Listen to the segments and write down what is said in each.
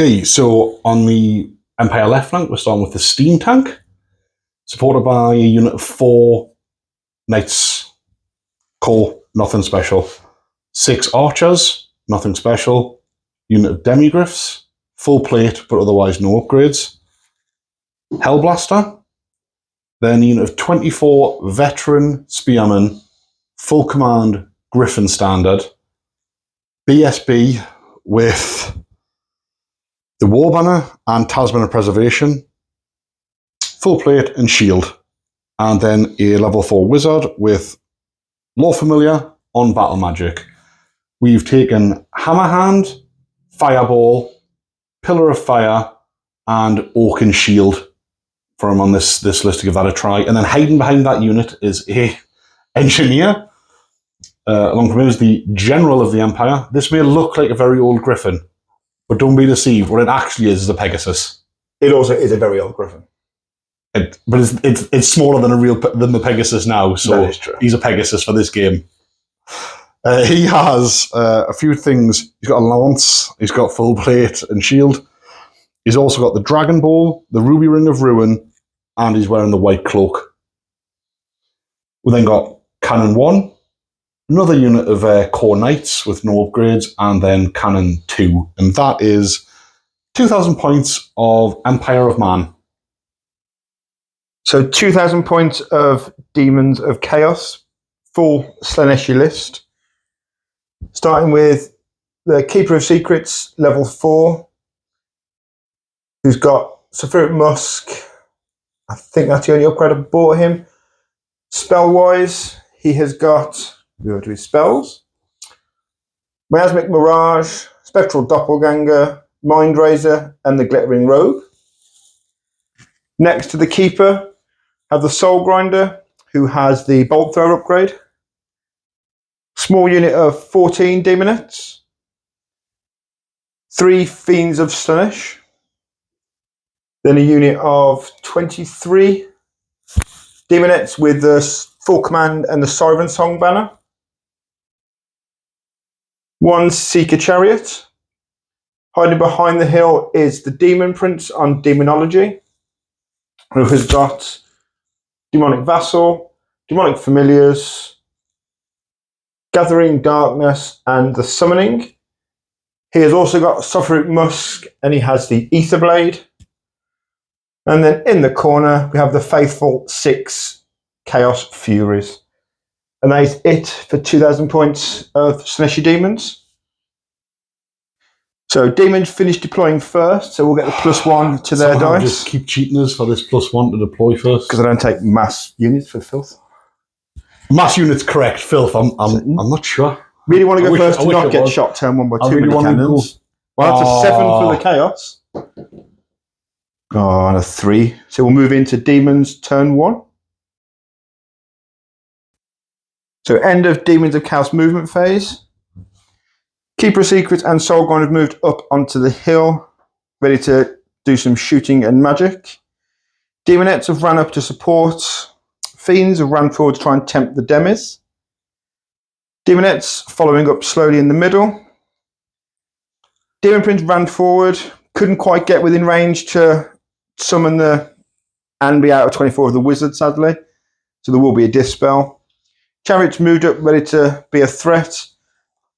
Okay, so on the Empire left flank, we're starting with the steam tank, supported by a unit of 4 knights. Core, nothing special. 6 archers, nothing special. Unit of demigriffs, full plate, but otherwise no upgrades. Hellblaster. Then a unit of 24 veteran spearmen, full command Griffin standard. BSB with the War Banner and Talisman of Preservation, full plate and shield. And then a level 4 wizard with Lore Familiar on Battle Magic. We've taken Hammerhand, Fireball, Pillar of Fire, and Oak and Shield from on this list to give that a try. And then hiding behind that unit is a Engineer. Along from him is the General of the Empire. This may look like a very old Griffin, but don't be deceived. What it actually is a Pegasus. It also is a very old Griffin. But it's smaller than the Pegasus now, so that is true. He's a Pegasus for this game. He has a few things. He's got a lance, he's got full plate and shield. He's also got the Dragon Ball, the Ruby Ring of Ruin, and he's wearing the white cloak. We then got Cannon 1, another unit of core knights with no upgrades, and then Cannon 2. And that is 2,000 points of Empire of Man. So 2,000 points of Daemons of Chaos, full Slaanesh list. Starting with the Keeper of Secrets, level 4, who's got Sulfuric Musk. I think that's the only upgrade I bought him. Spell-wise, he has got, we go to his spells, Miasmic Mirage, Spectral Doppelganger, Mind Razor, and the Glittering Robe. Next to the Keeper, have the Soul Grinder, who has the Bolt Thrower upgrade. Small unit of 14 Demonettes. 3 Fiends of Slaanesh. Then a unit of 23 Demonettes with the full command and the Siren Song banner. 1 Seeker Chariot. Hiding behind the hill is the Demon Prince on Demonology, who has got Demonic Vassal, Demonic Familiars, Gathering Darkness, and the Summoning. He has also got Sulfuric Musk, and he has the Ether Blade. And then in the corner, we have the faithful 6 Chaos Furies. And that is it for 2,000 points of Slaaneshi Demons. So Demons finished deploying first, so we'll get the +1 to their dice. Just keep cheating us for this +1 to deploy first. Because I don't take mass units for filth. Mass units, correct. Filth, I'm not sure. Really want to go first to not get shot turn 1 by 2 really cannons. Well, that's a 7 for the Chaos. Oh, and a 3. So we'll move into Demons turn 1. So end of Demons of Chaos movement phase. Keeper of Secrets and Soulgrind have moved up onto the hill, ready to do some shooting and magic. Demonettes have ran up to support. Fiends have ran forward to try and tempt the Demis. Demonettes following up slowly in the middle. Demon Prince ran forward, couldn't quite get within range to summon the and be out of 24 of the wizard, sadly. So there will be a dispel. Chariots moved up, ready to be a threat.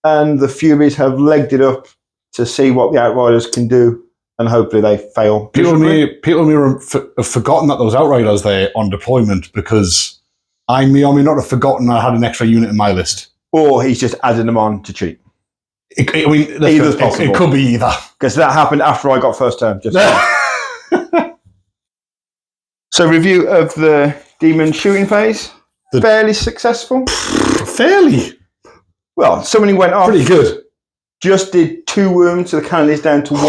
And the Furies have legged it up to see what the Outriders can do, and hopefully they fail. People may have forgotten that those Outriders there on deployment, because I may or may not have forgotten I had an extra unit in my list. Or he's just adding them on to cheat. Either's possible. It could be either. Because that happened after I got first turn. So review of the Demon shooting phase. Fairly successful. Fairly? Well, summoning went off. Pretty good. Just did 2 wounds, so the cannon is down to 1.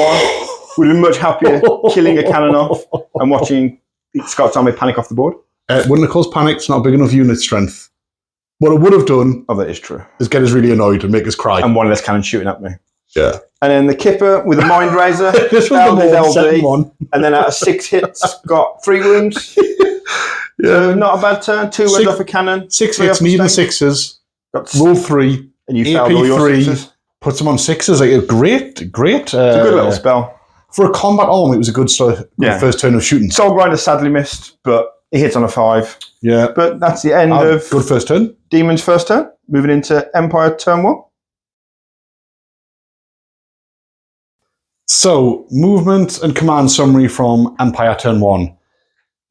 Would have been much happier killing a cannon off and watching Scott's army panic off the board. Wouldn't have caused panic. It's not big enough unit strength. What it would have done, that is true, is get us really annoyed and make us cry. And 1 less cannon shooting at me. Yeah. And then the Kipper with a Mind Razor. This was the LD. One. And then out of 6 hits, got 3 wounds. Yeah. So not a bad turn. 2 wounds off a cannon. 6 hits, needing 6s. Roll 3. And you failed all your 6s. Puts them on 6s. Like a great. It's a good little spell. For a combat army, it was a good start. First turn of shooting. Soul Grinder sadly missed, but he hits on a 5. Yeah. But that's the end of good first turn. Demons first turn. Moving into Empire turn 1. So, movement and command summary from Empire turn 1.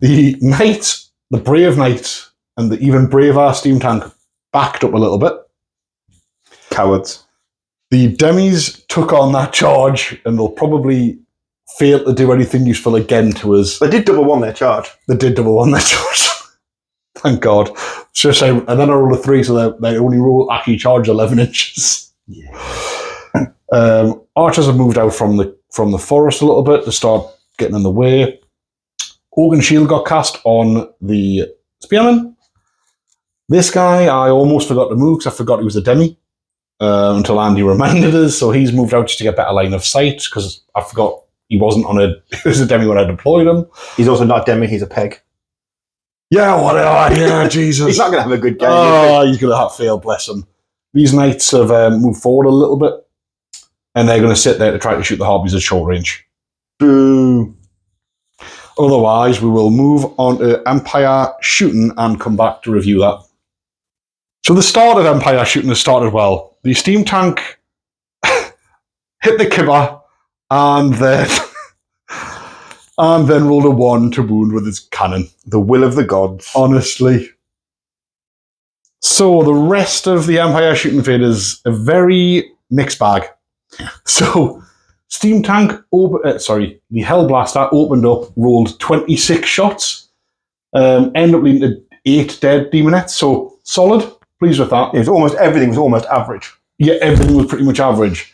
The Knight, the Brave Knight, and the even braver Steam Tank backed up a little bit. Cowards. The Demis took on that charge, and they'll probably fail to do anything useful again to us. They did double 1 their charge. They did double 1 their charge. Thank God. And then I rolled a 3, so they only actually charge 11 inches. Yeah. Archers have moved out from the forest a little bit to start getting in the way. Organ Shield got cast on the Spearman. This guy, I almost forgot to move because I forgot he was a Demi until Andy reminded us. So he's moved out just to get better line of sight because I forgot he wasn't he was a Demi when I deployed him. He's also not a Demi, he's a peg. Yeah, whatever. Yeah, Jesus. He's not going to have a good game. Oh, he's going to have fail, bless him. These knights have moved forward a little bit, and they're going to sit there to try to shoot the Harpies at short range. Boo. Otherwise, we will move on to Empire shooting and come back to review that. So the start of Empire shooting has started well. The Steam Tank hit the kibber and then rolled a 1 to wound with its cannon. The will of the gods. Honestly. So the rest of the Empire shooting fate is a very mixed bag. So Steam Tank, the Hellblaster opened up, rolled 26 shots, ended up leading to 8 dead demonettes. So solid, pleased with that. Everything was almost average. Yeah, everything was pretty much average.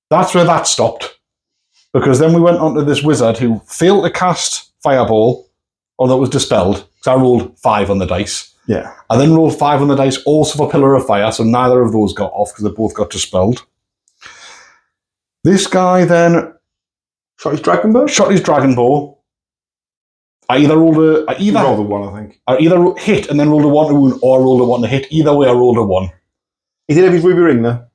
That's where that stopped. Because then we went on to this wizard who failed to cast Fireball, or that was dispelled, because I rolled 5 on the dice. Yeah. I then rolled 5 on the dice also for Pillar of Fire, so neither of those got off because they both got dispelled. This guy then shot his dragon bow. I either rolled a 1, I think. I either hit and then rolled a 1 to wound, or I rolled a 1 to hit. Either way, I rolled a 1. He did have his ruby ring though,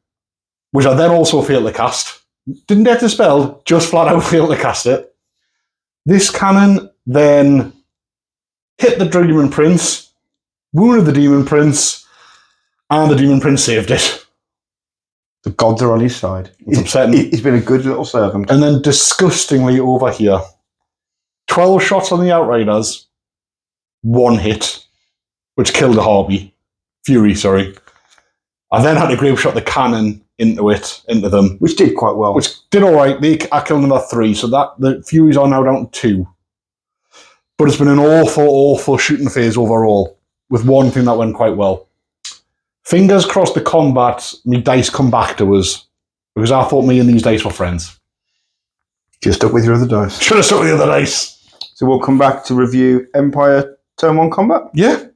which I then also failed to cast. Didn't get dispelled, just flat out failed to cast it. This cannon then hit the Demon Prince, wounded the Demon Prince, and the Demon Prince saved it. The gods are on his side. It's upsetting. He's been a good little servant. And then disgustingly over here, 12 shots on the Outriders, 1 hit, which killed the Harpy. Fury, sorry. I then had to grape shot the cannon into them. Which did quite well. Which did all right. I killed another 3, so that the Furies are now down to 2. But it's been an awful, awful shooting phase overall, with one thing that went quite well. Fingers crossed the combat, me dice come back to us, because I thought me and these dice were friends. Just stuck with your other dice. Should have stuck with the other dice. So we'll come back to review Empire Turn 1 combat? Yeah.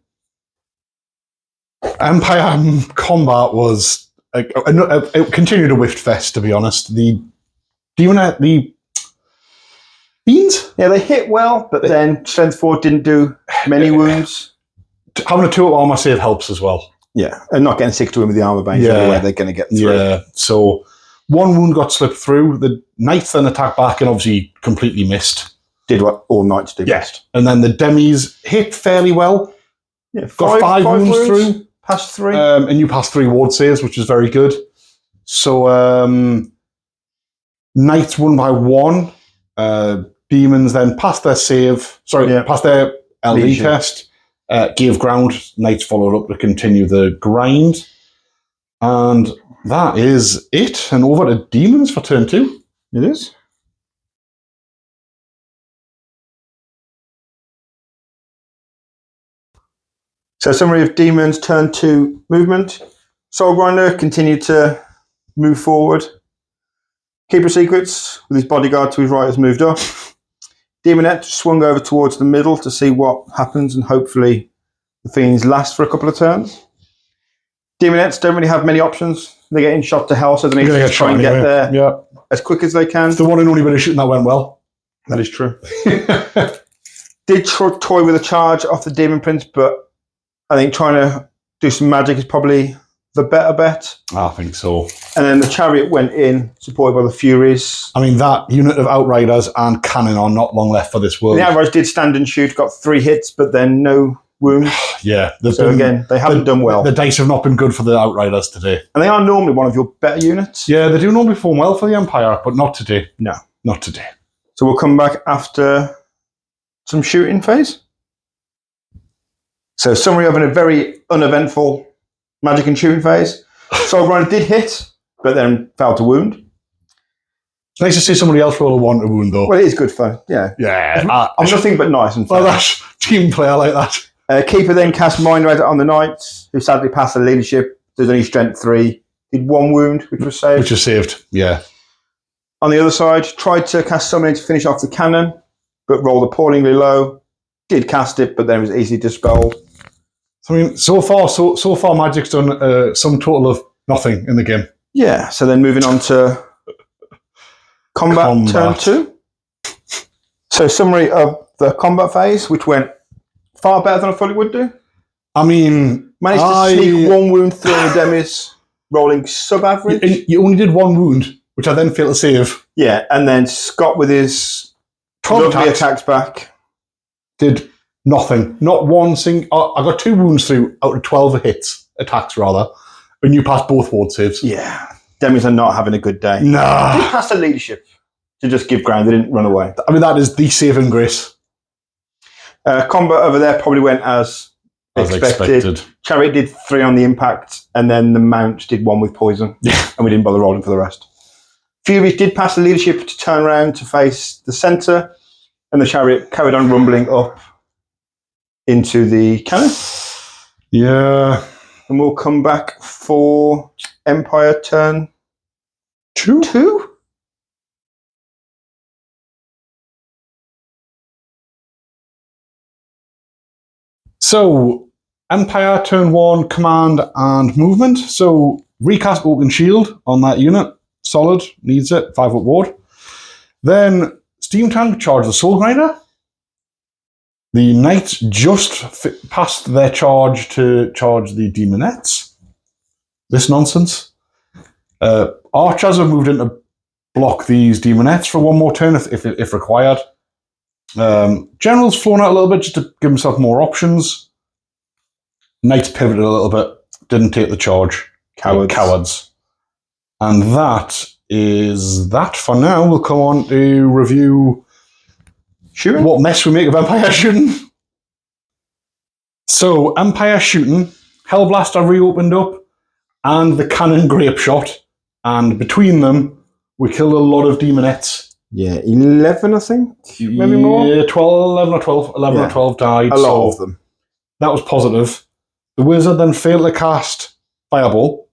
Empire combat was... it continued a whiffed fest, to be honest. The Beans? Yeah, they hit well, but then Strength 4 didn't do many wounds. Having a 2-up armor save helps as well. Yeah, and not getting 6 to him with the armor base anyway, they're going to get through. Yeah, so 1 wound got slipped through. The Knights then attacked back and obviously completely missed. Did what all Knights do best. And then the Demis hit fairly well. Yeah, got 5 wounds through. Passed 3. And you passed 3 ward saves, which is very good. So Knights won by 1. Demons then passed their save. Passed their LD test. Gave ground. Knights followed up to continue the grind. And that is it. And over to Demons for turn 2. It is. So summary of Demons turn 2 movement. Soul Grinder continued to move forward. Keeper Secrets with his bodyguard to his right has moved up. Demonette swung over towards the middle to see what happens, and hopefully the Fiends last for a couple of turns. Demonettes don't really have many options. They're getting shot to hell, so they need to try and get there as quick as they can. It's the one and only bit of shooting that went well. That is true. Did toy with a charge off the Demon Prince, but I think trying to do some magic is probably the better bet. I think so. And then the chariot went in, supported by the Furies. I mean, that unit of Outriders and cannon are not long left for this world. The Outriders did stand and shoot, got 3 hits, but then no wounds. Yeah. So again, they haven't done well. The dice have not been good for the Outriders today. And they are normally one of your better units. Yeah, they do normally perform well for the Empire, but not today. No. Not today. So we'll come back after some shooting phase. So summary of a very uneventful magic and shooting phase. Soul Grinder did hit, but then fell to wound. It's nice to see somebody else roll a 1 to wound, though. Well, it is good fun. Yeah. Yeah. I'm nothing but nice and fun. Well, that's team play. I like that. Keeper then cast Mind Rider on the Knights, who sadly passed the leadership. There's only strength 3. Did 1 wound, which was saved. Which is saved, yeah. On the other side, tried to cast Summoning to finish off the cannon, but rolled appallingly low. Did cast it, but then was easily dispelled. I mean, so far, Magic's done some total of nothing in the game. Yeah, so then moving on to combat. Turn 2. So summary of the combat phase, which went far better than I thought it would do. I mean, managed to sneak 1 wound through the demis, rolling sub-average. You only did 1 wound, which I then failed to save. Yeah, and then Scott with his 12 attacks back. Did nothing. Not one single... I got 2 wounds through out of 12 hits, attacks rather, and you passed both ward saves. Yeah, demis are not having a good day. Nah. They passed the leadership to just give ground. They didn't run away. I mean, that is the saving grace. Combat over there probably went as expected. Chariot did 3 on the impact, and then the Mount did 1 with poison, and we didn't bother rolling for the rest. Furies did pass the leadership to turn around to face the centre, and the Chariot carried on rumbling up into the cannon. Yeah. And we'll come back for Empire turn 2? So, Empire turn 1, command and movement. So, recast Oaken Shield on that unit. Solid, needs it, 5-foot ward. Then, Steam Tank charge the Soul Grinder. The Knights just passed their charge to charge the Demonettes. This nonsense. Archers have moved in to block these Demonettes for 1 more turn if required. General's flown out a little bit just to give himself more options. Knights pivoted a little bit, didn't take the charge. Cowards. And that is that for now. We'll come on to review shooting. What mess we make of Empire shooting. So, Empire shooting, Hellblaster reopened up, and the Cannon Grape Shot. And between them, we killed a lot of Demonettes. Yeah, 11, I think. Maybe more. Yeah, 11 or 12 died. A lot of them. That was positive. The Wizard then failed to cast Fireball,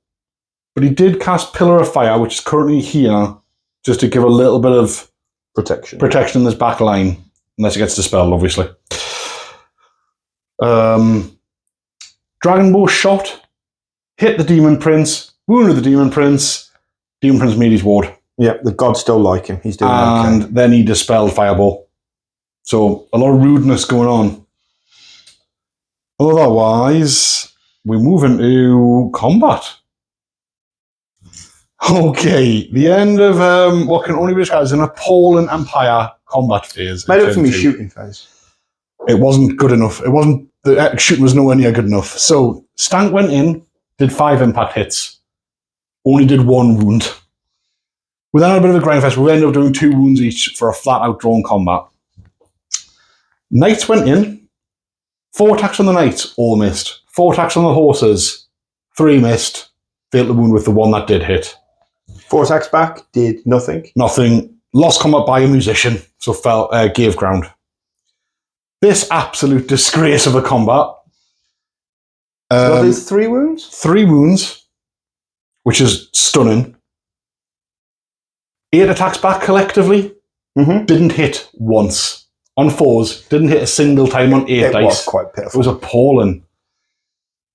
but he did cast Pillar of Fire, which is currently here, just to give a little bit of protection in this back line, unless it gets dispelled, obviously. Dragonbow shot, hit the Demon Prince, wounded the Demon Prince. Demon Prince made his ward. Yeah, the gods still like him. He's doing okay. And then he dispelled Fireball. So a lot of rudeness going on. Otherwise, we move into combat. Okay, the end of what can only be described as an appalling Empire combat phase. Made up for me shooting phase. It wasn't good enough. The shooting was nowhere near good enough. So Stank went in, did 5 impact hits, only did 1 wound. We then had a bit of a grind fest. We ended up doing 2 wounds each for a flat-out drawn combat. Knights went in. 4 attacks on the Knights, all missed. 4 attacks on the horses, 3 missed. Failed to wound with the 1 that did hit. 4 attacks back, did nothing. Nothing. Lost combat by a musician, so gave ground. This absolute disgrace of a combat. What is 3 wounds? 3 wounds, which is stunning. 8 attacks back collectively. Mm-hmm. Didn't hit once. On 4s, didn't hit a single time on 8 dice. It was quite pitiful. It was appalling.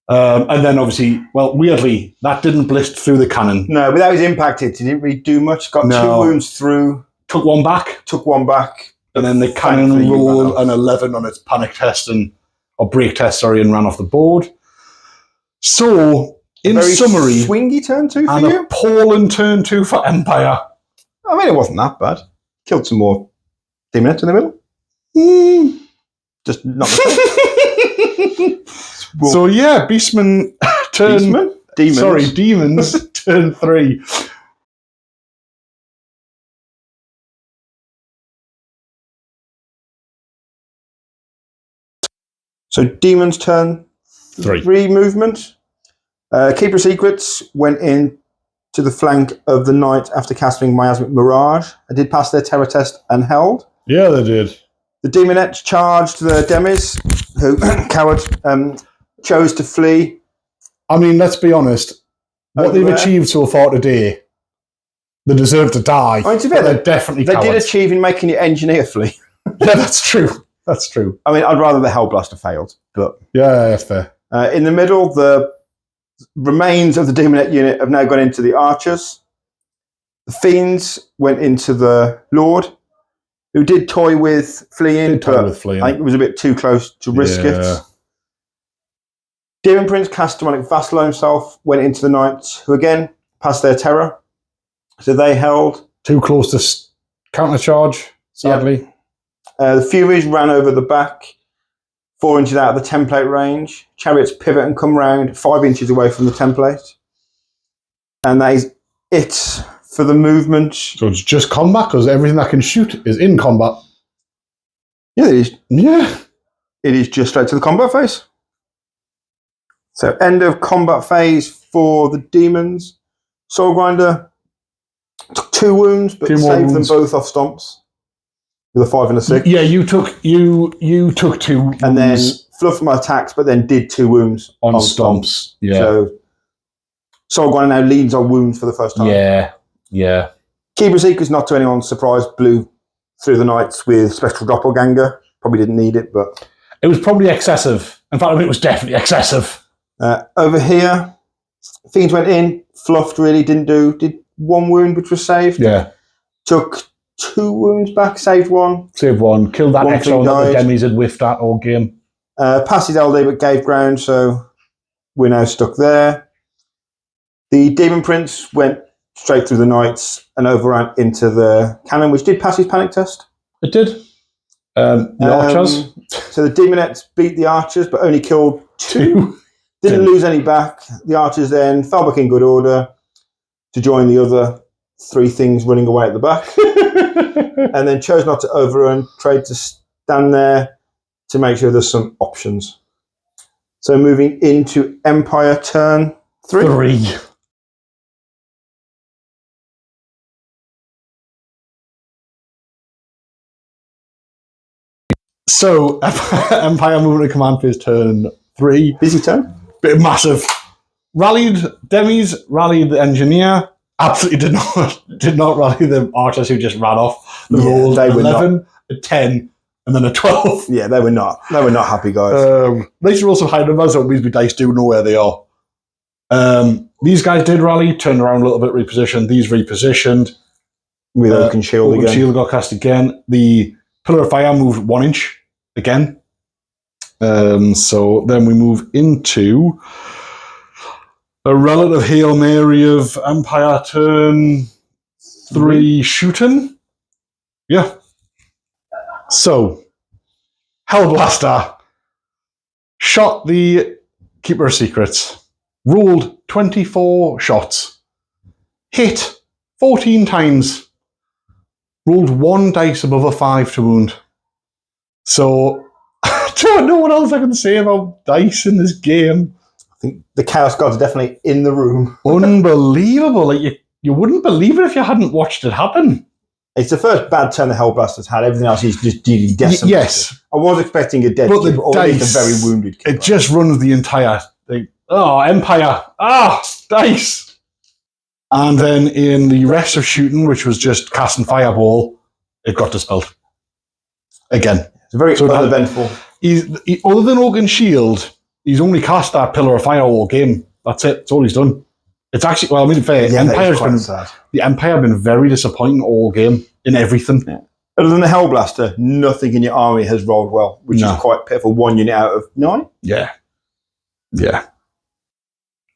And then obviously, weirdly, that didn't blist through the cannon. No, without his impact hit, he didn't really do much. Got 2 wounds through. Took 1 back. And then the cannon rolled an 11 on its panic test or break test, and ran off the board. So, In Very summary, swingy turn 2 for an you. appalling turn 2 for Empire. I mean, it wasn't that bad. Killed some more demonettes in the middle. Just not the same. So yeah, Beastman turn... Beastman? Demons. Sorry, Demons turn 3. So Demons turn 3 movement. Keeper of Secrets went in to the flank of the knight after casting Miasmic Mirage. They did pass their terror test and held. Yeah, they did. The Demonettes charged the Demis, who, coward, chose to flee. I mean, let's be honest. What they've achieved so far today, they deserve to die. I mean, to be fair, they're definitely they cowards. did achieve in making your engineer flee. Yeah, that's true. That's true. I mean, I'd rather the Hellblaster failed, but yeah, that's fair. In the middle, the remains of the Demonette unit have now gone into the Archers. The Fiends went into the Lord, who did toy with fleeing, I think it was a bit too close to risk it. Demon Prince cast Demonic Vassal himself, went into the Knights, who again passed their terror. So they held. Too close to countercharge, sadly. Yep. The Furies ran over the back, 4 inches out of the template range. Chariots pivot and come round 5 inches away from the template. And that is it for the movement. So it's just combat, because everything that can shoot is in combat. Yeah, it is. Yeah. It is just straight to the combat phase. So end of combat phase for the Demons. Soul Grinder took 2 wounds, but saved them both off stomps. With a 5 and a 6. Yeah, you took 2 wounds. And then fluffed my attacks, but then did 2 wounds on stomps. Yeah. So Soul Grinder now leads on wounds for the first time. Yeah, yeah. Keeper of Secrets, not to anyone's surprise, blew through the Knights with Spectral Doppelganger. Probably didn't need it, but... It was probably excessive. In fact, I mean, it was definitely excessive. Over here, Fiends went in, fluffed really, did 1 wound, which was saved. Yeah. Took 2 wounds back, saved 1. Saved 1. Killed that extra one that the Demis had whiffed at all game. Passed his LD, but gave ground, so we're now stuck there. The Demon Prince went straight through the Knights and overran into the cannon, which did pass his panic test. It did. The Archers. So the Demonettes beat the Archers, but only killed 2. Didn't lose any back. The Archers then fell back in good order to join the other 3 things running away at the back. And then chose not to overrun, tried to stand there to make sure there's some options. So moving into Empire turn 3. So, Empire movement and command phase turn 3. Busy turn. Bit massive. Rallied Demis, rallied the Engineer. Absolutely did not rally the Archers, who just ran off. They rolled they were 11, a 10, and then a 12. Yeah, they were not happy, guys. These are also high numbers, so it means we dice do know where they are. These guys did rally, turned around a little bit, repositioned. These repositioned. With Oaken Shield again. Shield got cast again. The Pillar of Fire moved 1 inch again. So then we move into a relative Hail Mary of Empire turn 3 shooting. Yeah. So, Hellblaster shot the Keeper of Secrets, rolled 24 shots, hit 14 times, rolled 1 dice above a 5 to wound. So, I don't know what else I can say about dice in this game. I think the Chaos Gods are definitely in the room. Unbelievable. Like you wouldn't believe it if you hadn't watched it happen. It's the first bad turn the Hellblaster's had. Everything else he's just dealing decimated. Yes. I was expecting a dead keeper, or at least a very wounded keeper. It just runs the entire thing. Oh, Empire. Dice. And then in the rest of shooting, which was just casting Fireball, it got dispelled. Again. It's very uneventful. Other than Oaken Shield, he's only cast that Pillar of Fire all game. That's it. That's all he's done. It's actually, well, I mean, fair. Yeah, the Empire have been very disappointing all game in everything. Yeah. Other than the Hellblaster, nothing in your army has rolled well, which is quite pitiful. 1 unit out of 9. Yeah. Yeah.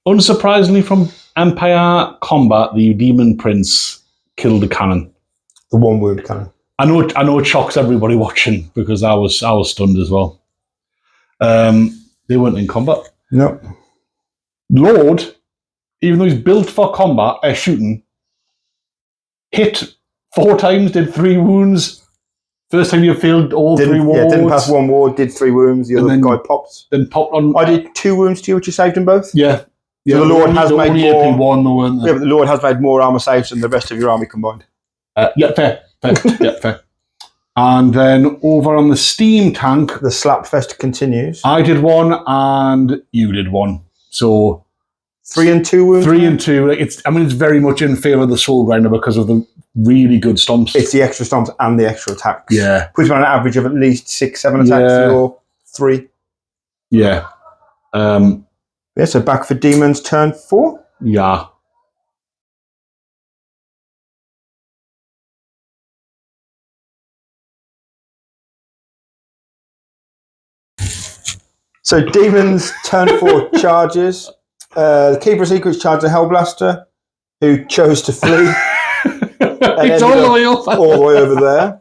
Unsurprisingly, from Empire combat, the Demon Prince killed the cannon. The 1 wound cannon. I know it shocks everybody watching because I was stunned as well. They weren't in combat. No. Lord, even though he's built for combat, shooting, hit 4 times, did 3 wounds. First time you failed all 3 wards. Yeah, didn't pass 1 ward, did 3 wounds. The other guy popped. Then popped on. I did 2 wounds to you, which you saved them both. Yeah. So the Lord has made more. One, though, weren't they? Yeah, but the Lord has made more armor saves than the rest of your army combined. Yeah, fair. Yeah, fair. And then over on the steam tank, the Slapfest continues. I did 1 and you did 1. So 3 and 2 wounds. 3 and 2. It's very much in favour of the Soul Grinder because of the really good stomps. It's the extra stomps and the extra attacks. Yeah. Puts you on an average of at least 6-7 attacks or 3. Yeah. Yeah, so back for Demons turn 4. Yeah. So Demons turn 4 charges. The Keeper of Secrets charged a Hellblaster who chose to flee. It's all the way up. All the way over there.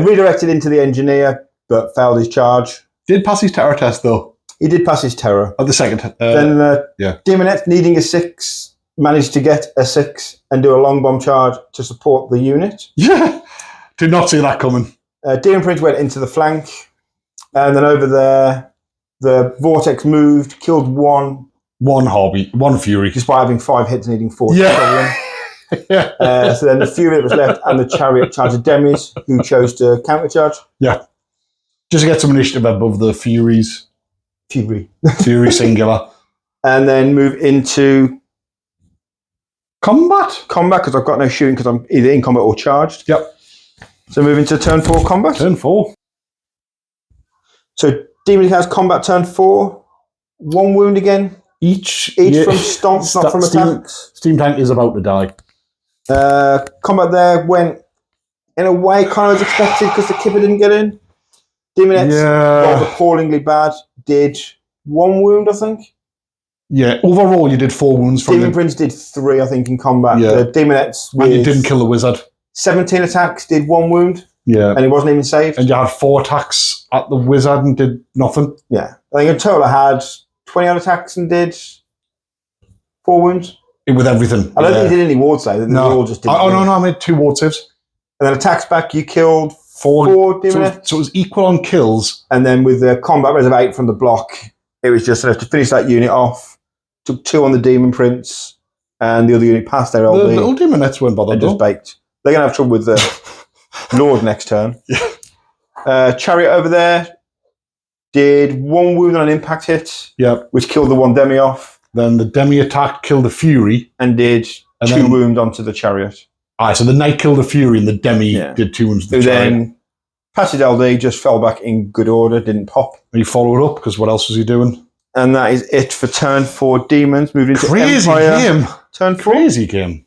Redirected into the Engineer, but failed his charge. Did pass his terror test, though. He did pass his terror. At the second. Then Demonette, needing a 6, managed to get a 6 and do a long bomb charge to support the unit. Yeah. Did not see that coming. Demon Prince went into the flank. And then over there, the Vortex moved, killed 1. 1 Fury. Despite having 5 hits, needing 4 to cover him. Yeah. So then the Fury that was left and the Chariot charged a Demis, who chose to countercharge. Yeah. Just to get some initiative above the Furies. Fury singular. And then move into combat, because I've got no shooting because I'm either in combat or charged. Yep. So move into turn 4 combat. Turn 4. So Demon has combat turn 4. 1 wound again. Each from stomps, not from attacks. Steam tank is about to die. Combat there went in a way kind of as expected because the Kipper didn't get in. Demonette rolled appallingly bad. Did 1 wound, I think. Yeah, overall you did 4 wounds from Demon Prince did 3, I think, in combat. Yeah. Demonette's and you didn't kill the wizard. 17 attacks, did 1 wound. Yeah. And he wasn't even saved. And you had 4 attacks at the wizard and did nothing. Yeah. I think in total I had 20 odd attacks and did 4 wounds. With everything. I don't think he did any ward saves. No. All just did I made 2 ward saves. And then attacks back, you killed 4 Demonettes. So it was equal on kills. And then with the combat res of 8 from the block, it was just enough to finish that unit off. Took 2 on the Demon Prince, and the other unit passed their LD. The little Demonettes weren't bothered. Just baked. They're going to have trouble with the Lord next turn. Yeah. Chariot over there did 1 wound on an impact hit, which killed the 1 Demi off. Then the Demi attack killed the Fury. And did 2 wounds onto the Chariot. So the Knight killed the Fury and the Demi did 2 wounds to the Chariot. Then passed his LD, just fell back in good order, didn't pop. And he followed up, because what else was he doing? And that is it for turn 4 Demons. Moving into Crazy Empire. Game. Turn 4. Crazy game.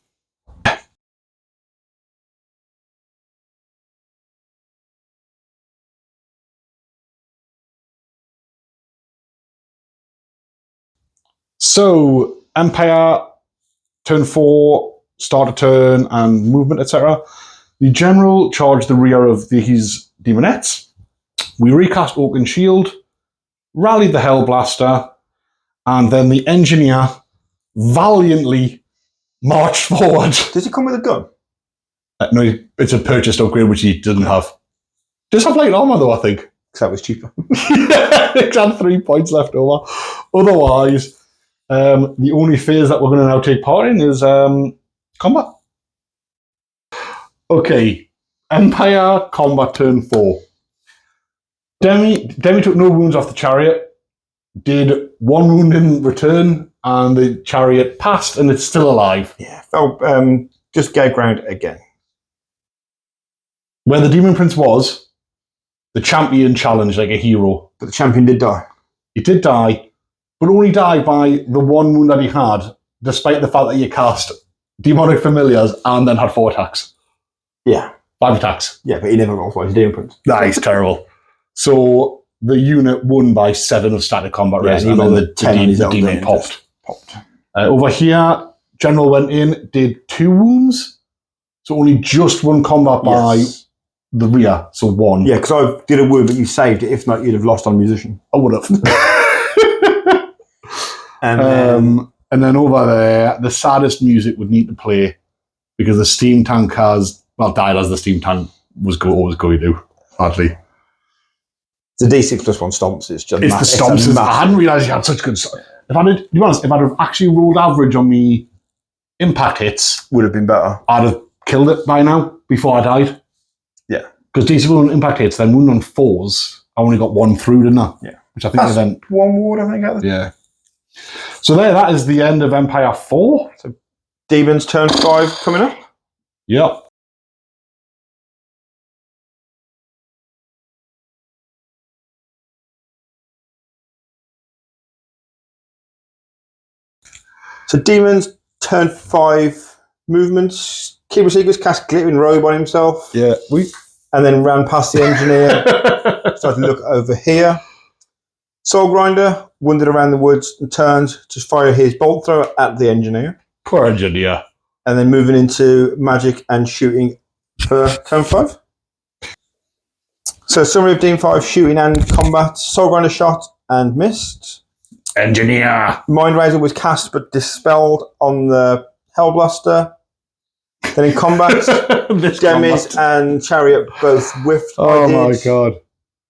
So, Empire, turn 4, start a turn, and movement, etc. The General charged the rear of his Demonettes. We recast Oak and Shield, rallied the Hellblaster, and then the Engineer valiantly marched forward. Does he come with a gun? No, it's a purchased upgrade, which he doesn't have. Does have light armor, though, I think. Because that was cheaper. It had 3 points left over. Otherwise, the only phase that we're going to now take part in is combat. Okay, Empire combat turn 4. Demi took no wounds off the Chariot, did 1 wound in return, and the Chariot passed, and it's still alive. Yeah, fell, just gave ground again. Where the Demon Prince was, the champion challenged like a hero. But the champion did die. He did die, but only died by the 1 wound that he had, despite the fact that he cast Demonic Familiars and then had 4 attacks. Yeah. 5 attacks. Yeah, but he never rolled for his Demon Prince. That is terrible. So the unit won by 7 of static combat res, and then the demon popped. Popped. Over here, General went in, did 2 wounds. So only just 1 combat by the rear, so 1. Yeah, because I did a wound, but you saved it. If not, you'd have lost on musician. I would have. And then over there, the saddest music would need to play because the steam tank has, died as the steam tank was always going to, sadly. the D6 plus 1 stomps. It's just It's the stomps. I hadn't realised you had such good stuff. If I'd have actually rolled average on me impact hits, would have been better. I'd have killed it by now before I died. Yeah. Because DC on impact hits, then wound on 4s, I only got 1 through, didn't I? Yeah. Which I think that's then 1 ward, I think. Yeah. So that is the end of Empire 4. So Demons turn 5 coming up. Yep. So Demons turn 5 movements. Keeper Secrets cast Glittering Robe on himself. Yeah. And then ran past the engineer. Started to look over here. Soul Grinder wandered around the woods and turned to fire his bolt thrower at the engineer. Poor engineer. And then moving into magic and shooting for turn 5. So summary of Demon 5 shooting and combat. Soul Grinder shot and missed. Engineer. Mind Razor was cast but dispelled on the Hellblaster. Then in combat, Demis and Chariot both whiffed. Oh my god.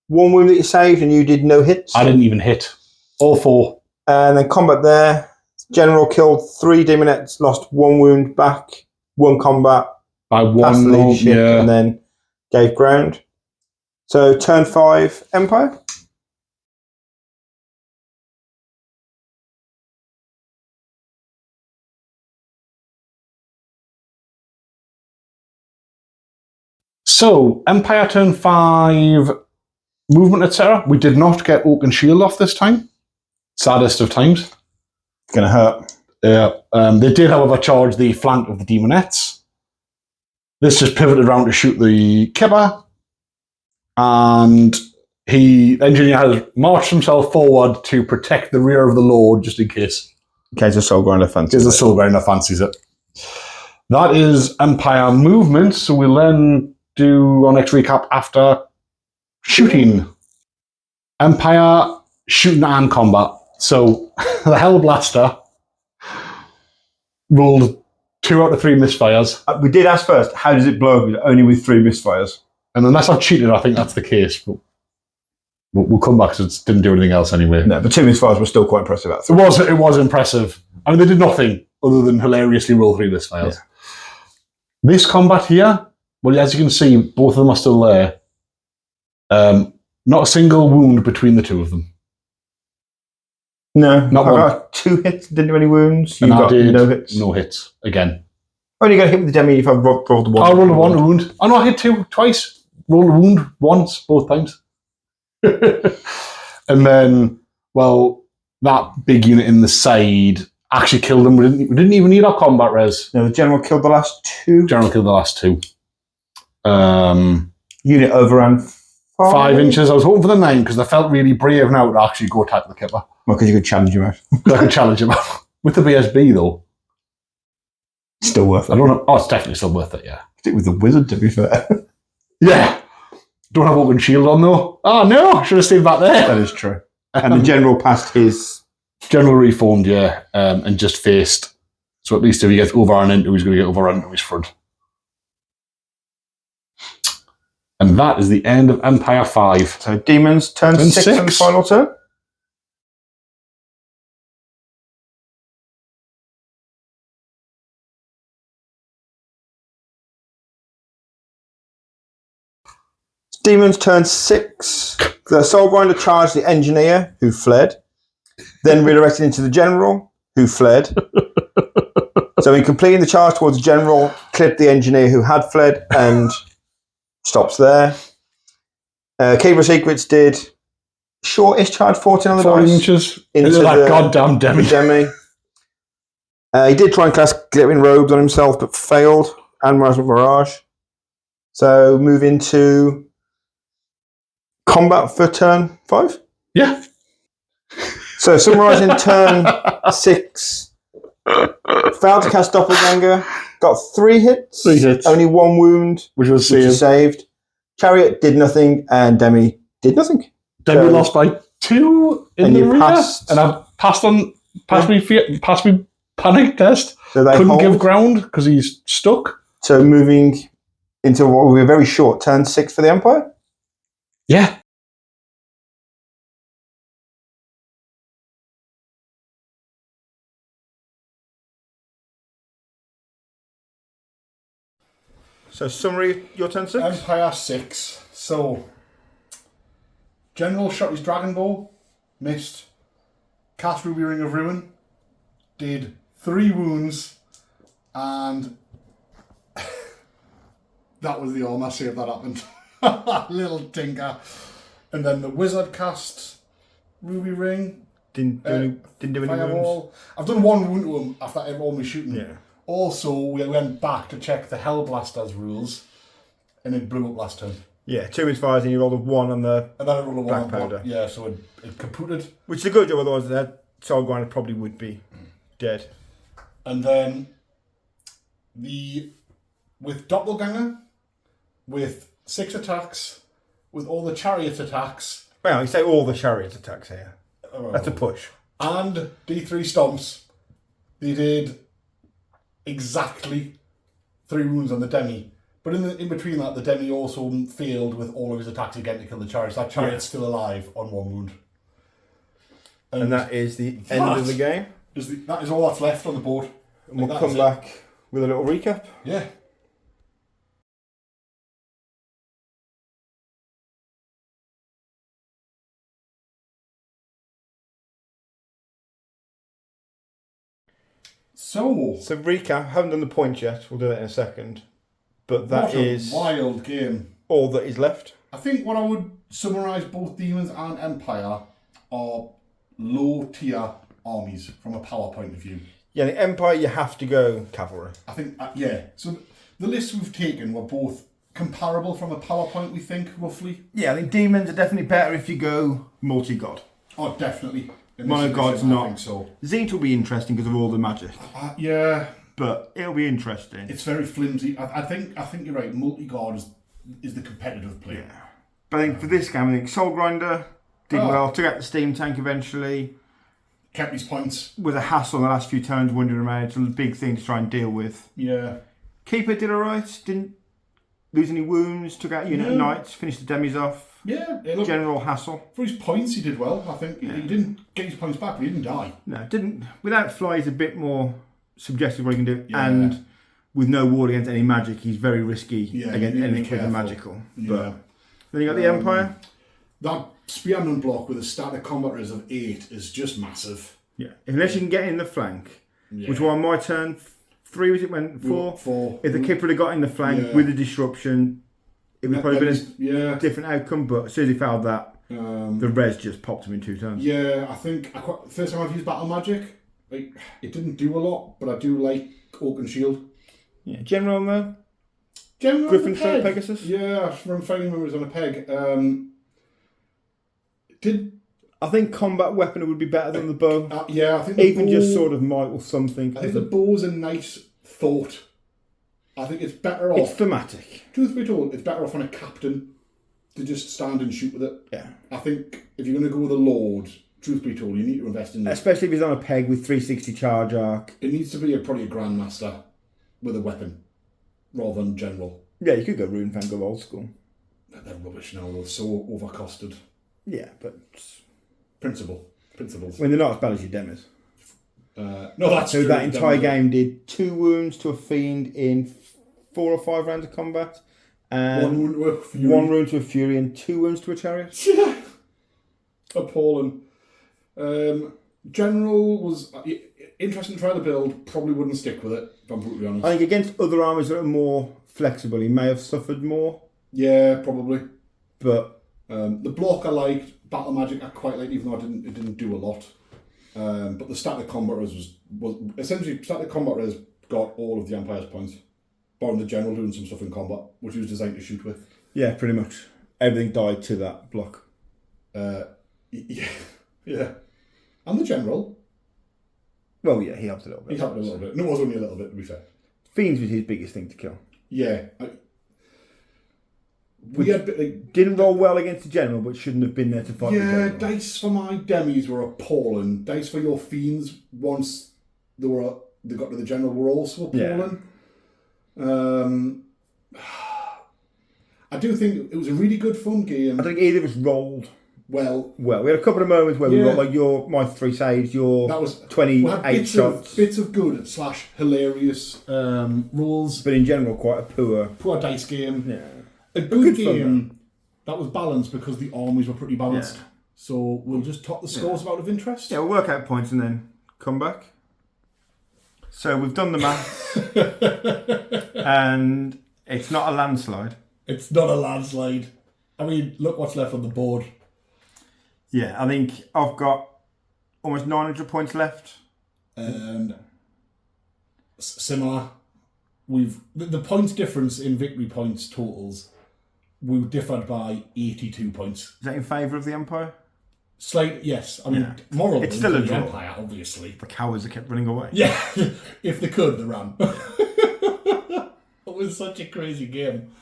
1 wound that you saved and you did no hits. I didn't even hit. All 4. And then combat there. General killed 3 demonettes, lost 1 wound back, 1 combat. By 1 passed the leadership, yeah. and then gave ground. So turn 5 Empire. So, Empire turn 5, movement, etc. We did not get Oak and Shield off this time. Saddest of times. It's going to hurt. Yeah. They did, however, charge the flank of the Demonettes. This just pivoted around to shoot the Kipper. And engineer has marched himself forward to protect the rear of the Lord, just in case. In case the Soul Grinder fancies it. In case the Soul Grinder fancies it. That is Empire movement, so we'll then do our next recap after shooting. Empire, shooting and combat. So, the Hellblaster rolled 2 out of 3 misfires. We did ask first, how does it blow up only with 3 misfires? And unless I've cheated, I think that's the case. But we'll come back because it didn't do anything else anyway. No, but 2 misfires were still quite impressive. It was impressive. I mean, they did nothing other than hilariously roll 3 misfires. Yeah. This combat here, well, as you can see, both of them are still there. Not a single wound between the 2 of them. No, not I one. Got 2 hits, didn't do any wounds. You and got no hits. No hits again. Only got hit with the demi if I rolled 1. I rolled 1 wound. Oh no, I hit 2 twice. Rolled a wound once, both times. And then, well, that big unit in the side actually killed them. We didn't even need our combat res. No, the General killed the last 2. General killed the last 2. Unit overran 5 inches. I was hoping for the 9 because I felt really brave now to actually go attack the Kipper. Well, because you could challenge him out. I could challenge him out. With the BSB, though. Still worth it. I don't know. Oh, it's definitely still worth it, yeah. Stick with the wizard, to be fair. Yeah. Don't have open shield on, though. Oh, no. I should have stayed back there. That is true. And the General passed his... General reformed, yeah, and just faced. So at least if he gets overrun into, he's going to get overrun into his front. And that is the end of Empire 5. So Demons turn 6 on the final turn. Demons turn 6. The Soul Grinder charged the Engineer, who fled. Then redirected into the General, who fled. So in completing the charge towards the General, clipped the Engineer who had fled and stops there. Keeper Secrets did shortish charge, 14 on the 14 dice. inches Into that goddamn demi. He did try and cast Glittering Robes on himself, but failed. And Miasma Mirage. So move into combat for turn 5. Yeah. So, summarising turn 6. Failed to cast Doppelganger. Got 3 hits. 3 hits. Only 1 wound, Which was saved. Chariot did nothing, and Demi did nothing. Demi lost by 2 in the arena. And I passed me panic test. So they couldn't give ground because he's stuck. So moving into what will be a very short turn 6 for the Empire. Yeah. So summary, your turn 6? Empire 6. So, General shot his Dragon Ball, missed. Cast Ruby Ring of Ruin, did 3 wounds, and that was the armor save that happened. Little tinker. And then the Wizard cast Ruby Ring. Didn't do any Fireball. wounds. I've done 1 wound to him after all my shooting. Yeah. Also, we went back to check the Hellblaster's rules, and it blew up last turn. Yeah, 2 misfires and you rolled a 1 on the And then it rolled a 1 black on powder. Yeah, so it kaputed. Which is a good job, otherwise that Soul Grinder probably would be dead. And then with Doppelganger, with 6 attacks, with all the Chariot attacks. Well, you say all the Chariot attacks here. That's a push. And D3 stomps, they did exactly 3 wounds on the Demi. But in between that, the Demi also failed with all of his attacks again to kill the Chariot. That Chariot's still alive on 1 wound. And that is the end of the game. That is all that's left on the board. And we'll come back with a little recap. Yeah. So recap, haven't done the points yet, we'll do that in a second. But that is a wild game. All that is left. I think what I would summarise both Demons and Empire are low tier armies from a power point of view. Yeah, the Empire you have to go cavalry. I think, yeah. So the lists we've taken were both comparable from a power point, we think, roughly. Yeah, I think Demons are definitely better if you go multi-god. Oh, definitely. Mono-god's not. I think so. Zenith will be interesting because of all the magic. Yeah. But it'll be interesting. It's very flimsy. I think you're right. Multi-god is the competitive play. Yeah. But I think for this game, I think Soul Grinder did well. Took out the steam tank eventually. Kept his points. Was a hassle the last few turns, wandering around. It's a big thing to try and deal with. Yeah. Keeper did alright. Didn't lose any wounds. Took out unit of knights. Finished the demis off. Yeah. General hassle. For his points, he did well. I think he didn't get his points back, but he didn't die. No, didn't. Without fly, he's a bit more subjective what he can do. Yeah. And with no ward against any magic, he's very risky against anything with the magical. Yeah. But then you got the Empire. That Spearman block with a static combat res of 8 is just massive. Yeah. Unless you can get in the flank, which was on my turn. 3 was it? Went 4. 4. If the Kipper had got in the flank with the disruption, it would probably been a different outcome. But as soon as he fouled that, the res just popped him in 2 turns. Yeah, I think first time I've used battle magic, like it didn't do a lot, but I do like Oak and Shield. Yeah, General on there. General Griffin peg. Pegasus. Yeah, from fighting members on a peg. I think combat weapon would be better than the bow. Yeah, I think even just sort of might or something. I think the bow's a nice thought. I think it's better off. It's thematic. Truth be told, it's better off on a captain to just stand and shoot with it. Yeah. I think if you're going to go with a lord, truth be told, you need to invest in it. Especially if he's on a peg with 360 charge arc. It needs to be probably a grandmaster with a weapon rather than general. Yeah, you could go Rune Fang, go old school. They're rubbish now. They're so overcosted. Yeah, but principles. When they're not as bad as your Demis. No, that's so true. That entire game did 2 wounds to a fiend in 4 or 5 rounds of combat, and 1 wound to a fury. 1 wound to a fury and 2 wounds to a chariot. Yeah, appalling. General was interesting to try the build. Probably wouldn't stick with it, if I'm brutally honest. I think against other armies that are more flexible, he may have suffered more. Yeah, probably. But the block I liked. Battle magic I quite liked, even though it didn't do a lot. But the static combat res was essentially static combat res got all of the Empire's points, barring the general doing some stuff in combat, which he was designed to shoot with. Yeah, pretty much everything died to that block. Yeah. And the general. Well, yeah, he helped a little bit. He helped a little bit. And it was only a little bit, to be fair. Fiends was his biggest thing to kill. Yeah. We had... Didn't roll well against the general, but shouldn't have been there to fight the general. Yeah, dice for my demis were appalling. Dice for your fiends, once they got to the general, were also appalling. I do think it was a really good fun game. I think either of us rolled well. We had a couple of moments where we rolled like my 3 saves, your that was 28 shots. Bits of good / hilarious rolls. But in general, quite a poor dice game. Yeah. A good game that was balanced because the armies were pretty balanced. Yeah. So we'll just top the scores out of interest. Yeah, we'll work out points and then come back. So we've done the maths. And it's not a landslide. It's not a landslide. I mean, look what's left on the board. Yeah, I think I've got almost 900 points left. And similar. The points difference in victory points totals, we differed by 82 points. Is that in favour of the Empire? Slight, yes. I mean, moral it's still a draw. Empire, obviously. The cowards that kept running away. Yeah, if they could, they ran. It was such a crazy game.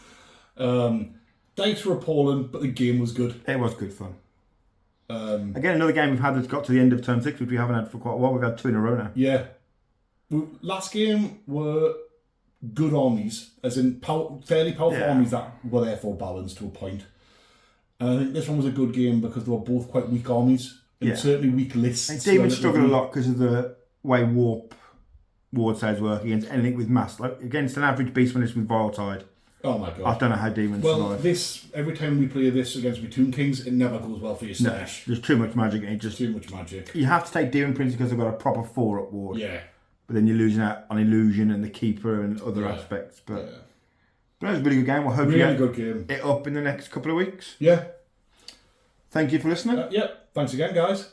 Dice were appalling, but the game was good. It was good fun. Again, another game we've had that's got to the end of turn 6, which we haven't had for quite a while. We've had 2 in a row now. Yeah. Last game were good armies, as in fairly powerful armies that were therefore balanced to a point. And I think this one was a good game because they were both quite weak armies, and certainly weak lists. And Demons struggled a lot because of the way ward saves work against anything with mass. Like against an average beast when it's with Vile Tide. Oh my god! I don't know how Demons survive. Every time we play this against Tomb Kings, it never goes well for your Slaanesh. There's too much magic. Too much magic. You have to take Demon Prince because they've got a proper 4-up ward. Yeah. But then you're losing out on illusion and the keeper and other aspects. But it was a really good game. We'll hope you get it up in the next couple of weeks. Yeah. Thank you for listening. Thanks again, guys.